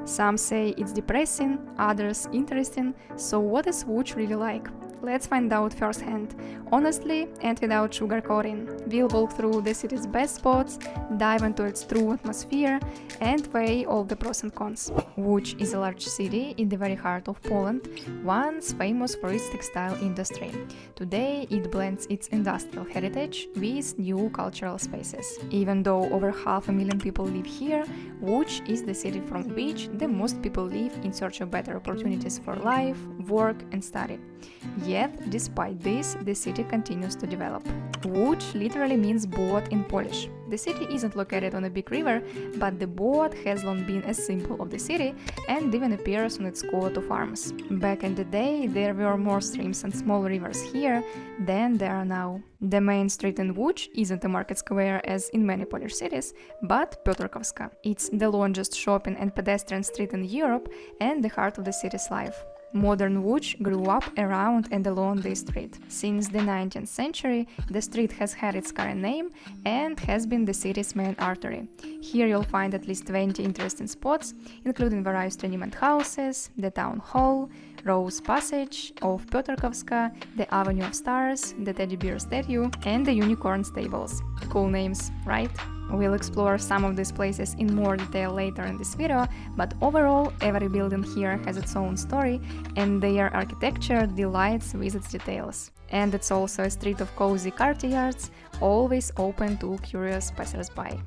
Some say it's depressing, others interesting. So what is Łódź really like? Let's find out firsthand, honestly and without sugarcoating. We'll walk through the city's best spots, dive into its true atmosphere, and weigh all the pros and cons. Łódź is a large city in the very heart of Poland, once famous for its textile industry. Today, it blends its industrial heritage with new cultural spaces. Even though over 500,000 people live here, Łódź is the city from which the most people live in search of better opportunities for life, work, and study. Yet, despite this, the city continues to develop. Łódź literally means boat in Polish. The city isn't located on a big river, but the boat has long been a symbol of the city and even appears on its coat of arms. Back in the day, there were more streams and small rivers here than there are now. The main street in Łódź isn't a market square as in many Polish cities, but Piotrkowska. It's the longest shopping and pedestrian street in Europe and the heart of the city's life. Modern Łódź grew up around and along this street. Since the 19th century, the street has had its current name and has been the city's main artery. Here you'll find at least 20 interesting spots, including various tenement houses, the town hall, Rose Passage of Piotrkowska, the Avenue of Stars, the teddy bear statue, and the unicorn stables. Cool names, right? We'll explore some of these places in more detail later in this video, but overall, every building here has its own story, and their architecture delights with its details. And it's also a street of cozy courtyards, always open to curious passers-by.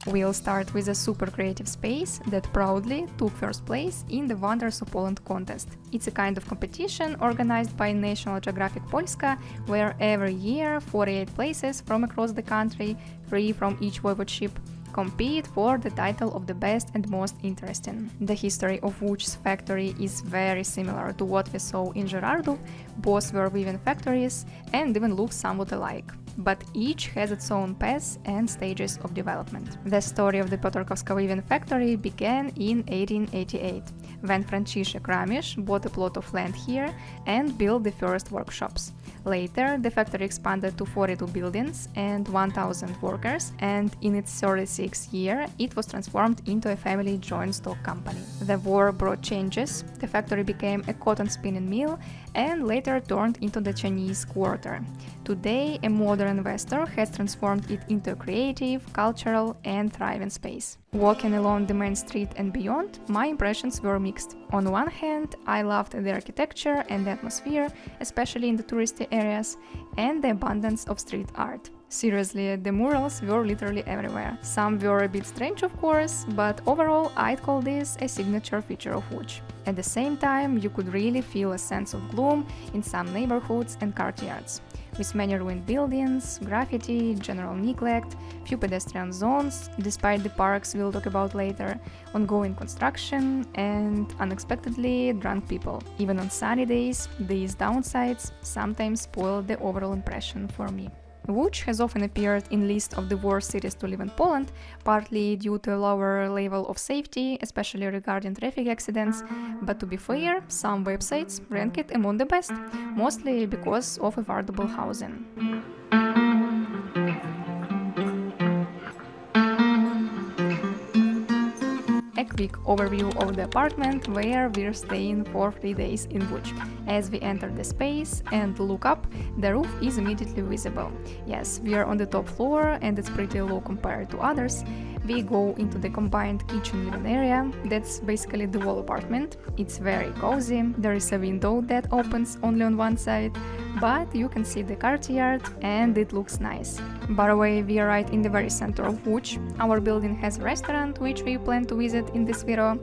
We'll start with a super creative space that proudly took first place in the Wonders of Poland contest. It's a kind of competition organized by National Geographic Polska, where every year 48 places from across the country, 3 from each voivodeship, compete for the title of the best and most interesting. The history of Łódź's factory is very similar to what we saw in Żyrardów. Both were weaving factories and even look somewhat alike, but each has its own paths and stages of development. The story of the Piotrkowska weaving factory began in 1888, when Franciszek Ramisz bought a plot of land here and built the first workshops. Later, the factory expanded to 42 buildings and 1,000 workers, and in its 36th year, it was transformed into a family joint stock company. The war brought changes. The factory became a cotton spinning mill and later turned into the Chinese Quarter. Today, a modern investor has transformed it into a creative, cultural, and thriving space. Walking along the main street and beyond, my impressions were mixed. On one hand, I loved the architecture and the atmosphere, especially in the touristy areas, and the abundance of street art. Seriously, the murals were literally everywhere. Some were a bit strange, of course, but overall I'd call this a signature feature of Łódź. At the same time, you could really feel a sense of gloom in some neighborhoods and courtyards, with many ruined buildings, graffiti, general neglect, few pedestrian zones, despite the parks we'll talk about later, ongoing construction, and unexpectedly drunk people. Even on sunny days, these downsides sometimes spoil the overall impression for me. Łódź has often appeared in lists of the worst cities to live in Poland, partly due to a lower level of safety, especially regarding traffic accidents, but to be fair, some websites rank it among the best, mostly because of affordable housing. A quick overview of the apartment where we're staying for 3 days in Łódź. As we enter the space and look up, the roof is immediately visible. Yes, we are on the top floor and it's pretty low compared to others. We go into the combined kitchen living area. That's basically the whole apartment. It's very cozy. There is a window that opens only on one side, but you can see the courtyard and it looks nice. By the way, we are right in the very center of Łódź. Our building has a restaurant which we plan to visit in this video.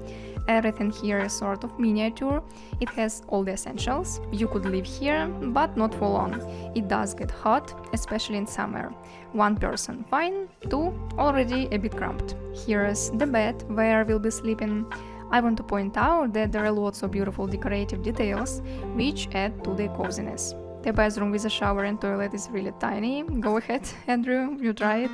Everything here is sort of miniature. It has all the essentials. You could live here, but not for long. It does get hot, especially in summer. 1 person fine, 2 already a bit cramped. Here's the bed where we'll be sleeping. I want to point out that there are lots of beautiful decorative details which add to the coziness. The bathroom with a shower and toilet is really tiny. Go ahead, Andrew, you try it.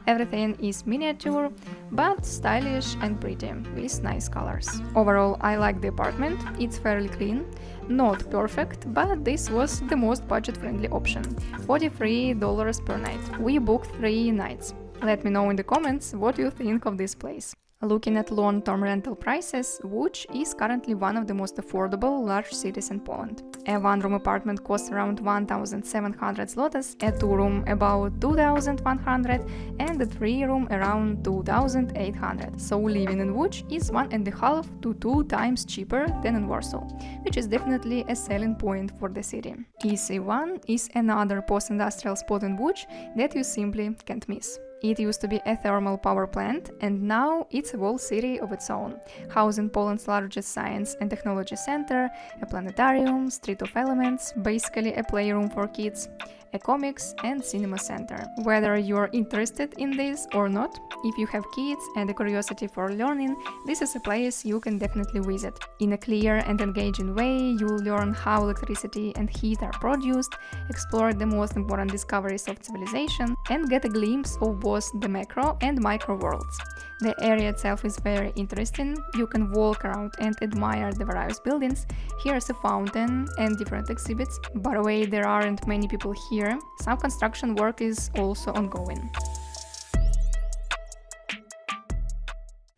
Everything is miniature, but stylish and pretty, with nice colors. Overall, I like the apartment, it's fairly clean. Not perfect, but this was the most budget-friendly option. $43 per night. We booked 3 nights. Let me know in the comments what you think of this place. Looking at long-term rental prices, Łódź is currently one of the most affordable large cities in Poland. A one-room apartment costs around 1,700 zlotys, a two-room about 2,100, and a three-room around 2,800. So living in Łódź is 1.5 to 2 times cheaper than in Warsaw, which is definitely a selling point for the city. EC1 is another post-industrial spot in Łódź that you simply can't miss. It used to be a thermal power plant, and now it's a whole city of its own, housing Poland's largest science and technology center, a planetarium, street of elements, basically a playroom for kids, a comics and cinema center. Whether you're interested in this or not, if you have kids and a curiosity for learning, this is a place you can definitely visit. In a clear and engaging way, you'll learn how electricity and heat are produced, explore the most important discoveries of civilization, and get a glimpse of both the macro and micro worlds. The area itself is very interesting. You can walk around and admire the various buildings. Here's a fountain and different exhibits. By the way, there aren't many people here. Some construction work is also ongoing.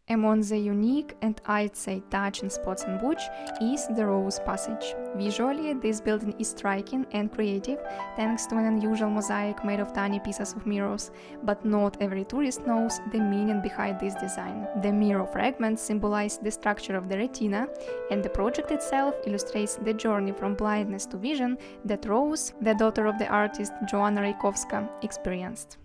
Among the unique and I'd say touching spots in Łódź is the Rose Passage. Visually, this building is striking and creative thanks to an unusual mosaic made of tiny pieces of mirrors, but not every tourist knows the meaning behind this design. The mirror fragments symbolize the structure of the retina, and the project itself illustrates the journey from blindness to vision that Rose, the daughter of the artist Joanna Rajkowska, experienced.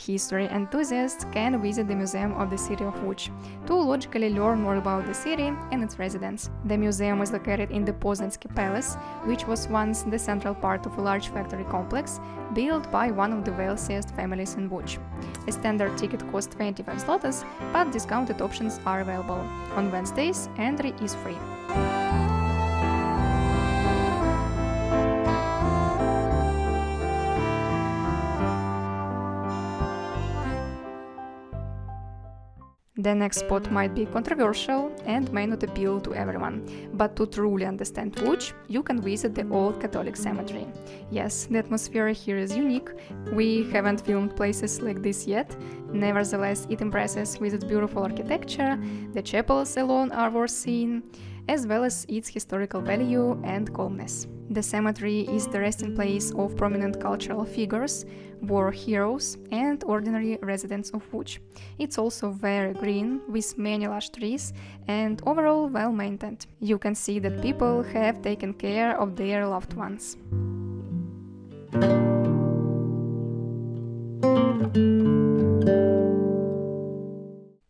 History enthusiasts can visit the Museum of the City of Łódź to logically learn more about the city and its residents. The museum is located in the Poznański Palace, which was once the central part of a large factory complex built by one of the wealthiest families in Łódź. A standard ticket costs 25 zlotys, but discounted options are available. On Wednesdays, entry is free. The next spot might be controversial and may not appeal to everyone, but to truly understand Łódź, you can visit the Old Catholic Cemetery. Yes, the atmosphere here is unique. We haven't filmed places like this yet. Nevertheless, it impresses with its beautiful architecture, the chapels alone are worth seeing, as well as its historical value and calmness. The cemetery is the resting place of prominent cultural figures, war heroes, and ordinary residents of Łódź. It's also very green, with many lush trees, and overall well maintained. You can see that people have taken care of their loved ones.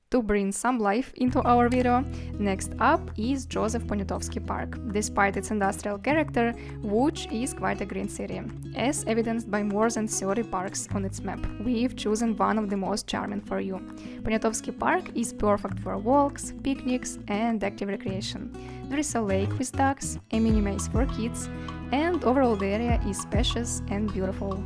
To bring some life into our video, next up is Joseph Poniatowski Park. Despite its industrial character, Łódź is quite a green city, as evidenced by more than 30 parks on its map. We've chosen one of the most charming for you. Poniatowski Park is perfect for walks, picnics, and active recreation. There is a lake with ducks, a mini maze for kids, and overall the area is spacious and beautiful.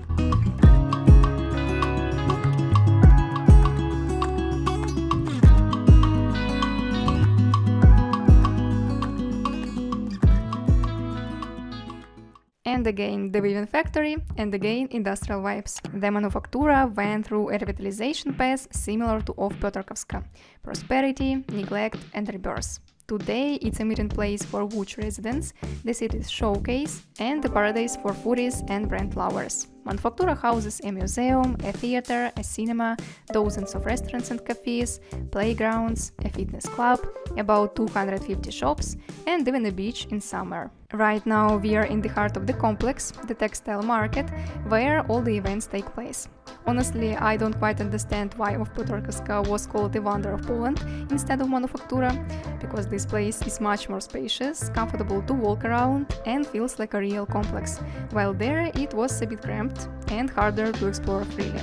And again, the weaving factory, and again, industrial vibes. The Manufaktura went through a revitalization path similar to of Piotrkowska: prosperity, neglect, and rebirth. Today, it's a meeting place for Łódź residents, the city's showcase, and the paradise for foodies and brand lovers. Manufaktura houses a museum, a theater, a cinema, dozens of restaurants and cafes, playgrounds, a fitness club, about 250 shops, and even a beach in summer. Right now we are in the heart of the complex, the Textile market, where all the events take place. Honestly, I don't quite understand why of Piotrkowska was called the Wonder of Poland instead of Manufaktura, because this place is much more spacious, comfortable to walk around, and feels like a real complex, while there it was a bit cramped and harder to explore freely.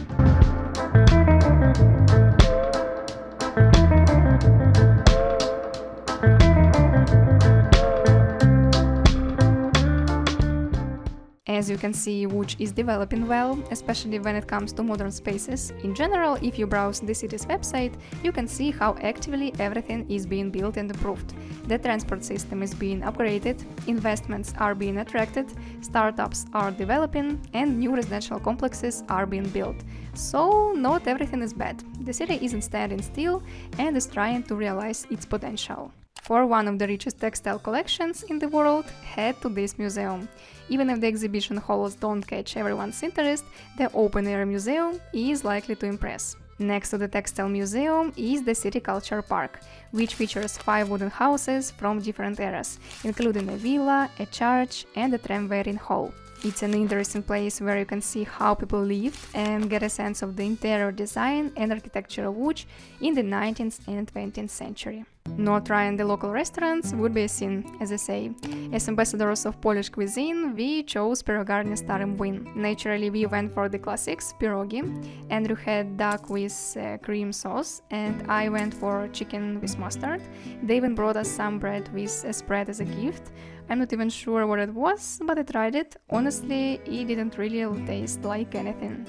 As you can see, Łódź is developing well, especially when it comes to modern spaces. In general, if you browse the city's website, you can see how actively everything is being built and improved. The transport system is being upgraded, investments are being attracted, startups are developing, and new residential complexes are being built. So, not everything is bad. The city isn't standing still and is trying to realize its potential. For one of the richest textile collections in the world, head to this museum. Even if the exhibition halls don't catch everyone's interest, the open-air museum is likely to impress. Next to the Textile Museum is the City Culture Park, which features 5 wooden houses from different eras, including a villa, a church, and a tramway hall. It's an interesting place where you can see how people lived and get a sense of the interior design and architecture of Łódź in the 19th and 20th century. Not trying the local restaurants would be a sin, as I say. As ambassadors of Polish cuisine, we chose pierogarnia Starym Młyn. Naturally, we went for the classics, pierogi. Andrew had duck with cream sauce, and I went for chicken with mustard. They even brought us some bread with a spread as a gift. I'm not even sure what it was, but I tried it. Honestly, it didn't really taste like anything.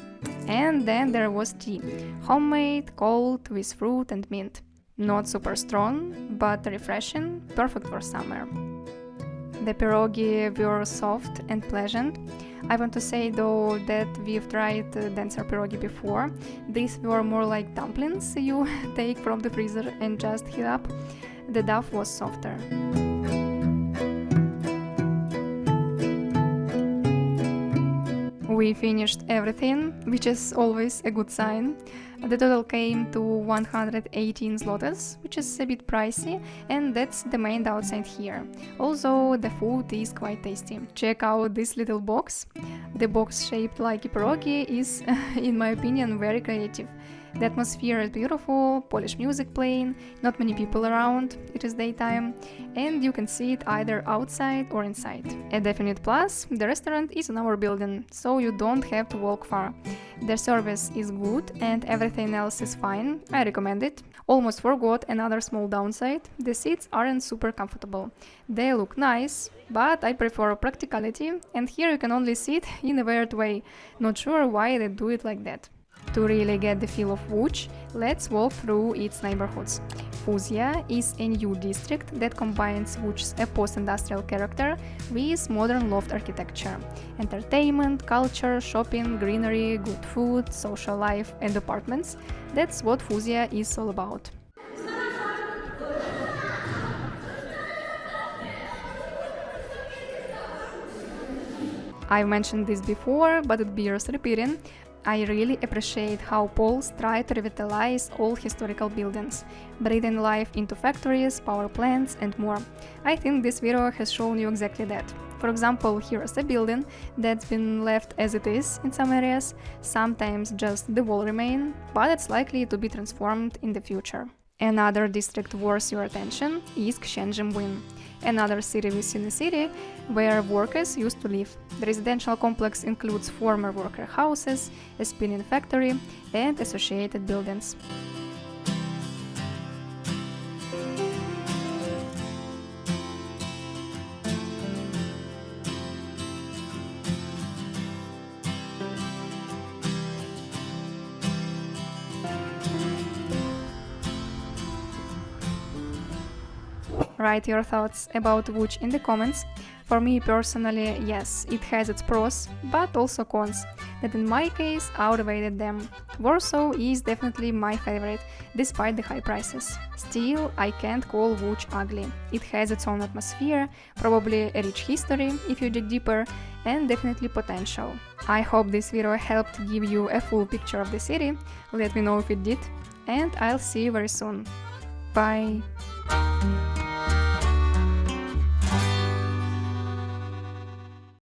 And then there was tea. Homemade, cold, with fruit and mint. Not super strong, but refreshing, perfect for summer. The pierogi were soft and pleasant. I want to say though that we've tried denser pierogi before. These were more like dumplings you take from the freezer and just heat up. The dough was softer. We finished everything, which is always a good sign. The total came to 118 zlotys, which is a bit pricey, and that's the main downside here. Also, the food is quite tasty. Check out this little box. The box shaped like a pierogi is, in my opinion, very creative. The atmosphere is beautiful, Polish music playing, not many people around, it is daytime, and you can see it either outside or inside. A definite plus, the restaurant is in our building, so you don't have to walk far. Their service is good and everything else is fine, I recommend it. Almost forgot another small downside, the seats aren't super comfortable. They look nice, but I prefer practicality, and here you can only sit in a weird way. Not sure why they do it like that. To really get the feel of Łódź, let's walk through its neighborhoods. Fuzja is a new district that combines Łódź's post-industrial character with modern loft architecture. Entertainment, culture, shopping, greenery, good food, social life and apartments – that's what Fuzja is all about. I've mentioned this before, but it bears repeating. I really appreciate how Poles try to revitalize old historical buildings, breathing life into factories, power plants and more. I think this video has shown you exactly that. For example, here is a building that's been left as it is in some areas, sometimes just the wall remain, but it's likely to be transformed in the future. Another district worth your attention is Księży Młyn, another city within a city where workers used to live. The residential complex includes former worker houses, a spinning factory, and associated buildings. Write your thoughts about Łódź in the comments. For me personally, yes, it has its pros, but also cons, that in my case outweighed them. Warsaw is definitely my favorite, despite the high prices. Still, I can't call Łódź ugly. It has its own atmosphere, probably a rich history if you dig deeper, and definitely potential. I hope this video helped give you a full picture of the city. Let me know if it did, and I'll see you very soon. Bye!